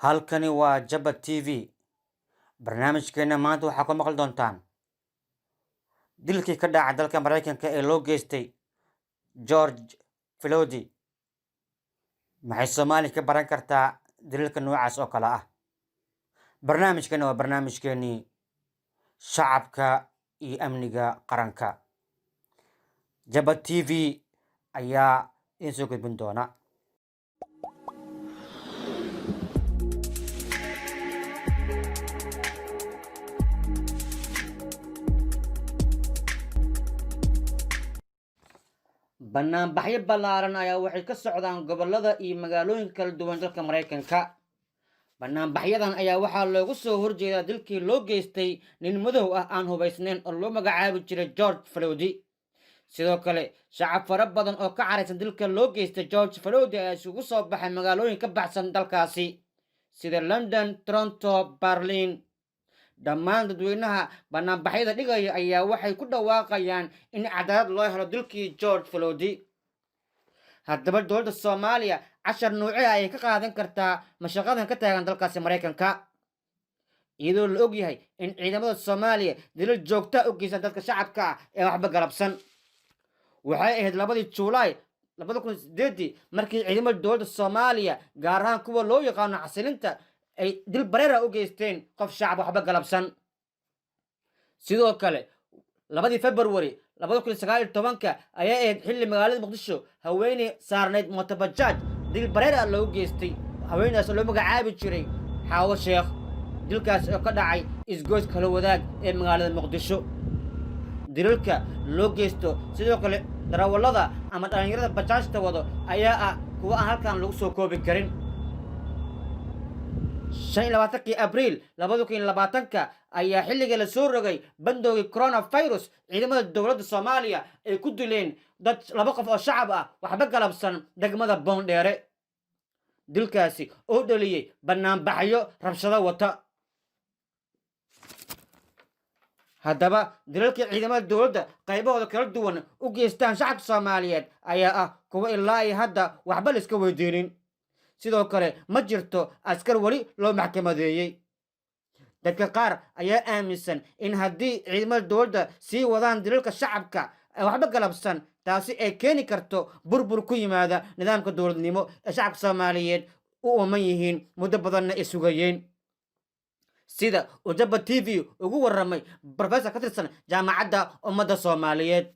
halkani waa Jabba TV. barnaamijkeena maanta waxaa ku maqli doontaan dilkii ka dhacay dalka Mareykanka ee loo geystay George Floyd. maxay Soomaali ka baran kartaa dilalka noocaas oo kale ah? barnaamijkeena waa barnaamijkeenii shacabka iyo amniga qaranka. Jabba TV ayaa idin soo gudbin doona. banaanbaxyo ballaaran ayaa waxay ka socdaan gobollada iyo magaalooyinka kala duwan dalka Mareykanka. banaanbaxyadan ayaa waxaa loogu soo horjeedaa dilkii loo geystay nin madow ah aan hubaysnayn oo loo magacaabi jiray George Floyd. sidoo kale shacab fara badan oo ka caraysan dilka loo geystay George Floyd ayaa isugu soo baxay magaalooyin ka baxsan dalkaasi sida London, Toronto, Berlin. dhammaan dadweynaha banaanbaxyada dhigaya ayaa waxay ku dhawaaqayaan in cadaalad loo helo dilkii George Floyd. haddaba dowladda Soomaaliya cashar noocee ayay ka qaadan kartaa mashaqadan ka taagan dalkaasi Mareykanka, iyadoo la og yahay in ciidamada Soomaaliya dilal joogta u geysan dadka shacabka ah ee waxba galabsan. waxay ahayd 2 Juulaay 2008 markii ciidamada dowladda Soomaaliya gaar ahaan kuwa loo yaqaano xasilinta ay dil bareera u geysteen qof shacab waxba galabsan. sidoo kale 2 February 2019 ayaa ahayd xilli magaalada Muqdisho haweeney saarneyd mootobajaaj dil bareera loogu geystay. haweeneydaas loo magacaabi jiray Xaawo Sheekh. dilkaas oo ka dhacay isgoys kala wadaag ee magaalada Muqdisho. dilalka loo geysto sidoo kale darawallada ama dhalinyarada bajaajta wado ayaa ah kuwa aan halkan lagu soo koobi karin. 25 Abriil 2020 ayaa xilliga la soo rogay bandowgii coronavirus ciidamada dowladda Soomaaliya ay ku dileen dad 2 qof oo shacab ah waxba galabsan degmada Boondheere. dilkaasi oo dhaliyay banaanbaxyo rabshado wata. haddaba dilalkii ciidamada dowladda qaybahooda kala duwan u geystaan shacabka Soomaaliyeed ayaa ah kuwa ilaa iyo hadda waxba la iska weydiinin. sidoo kale ma jirto askar weli loo maxkamadeeyey. dadka qaar ayaa aaminsan in haddii ciidamada dowladda sii wadaan dilalka shacabka ay waxba galabsan taasi ay keeni karto burbur ku yimaada nidaamka dowladnimo ee shacabka Soomaaliyeed u ooman yihiin muddo badanna ay sugayeen. sida uu Jabba TV ugu warramay professor ka tirsan jaamacadda ummadda Soomaaliyeed.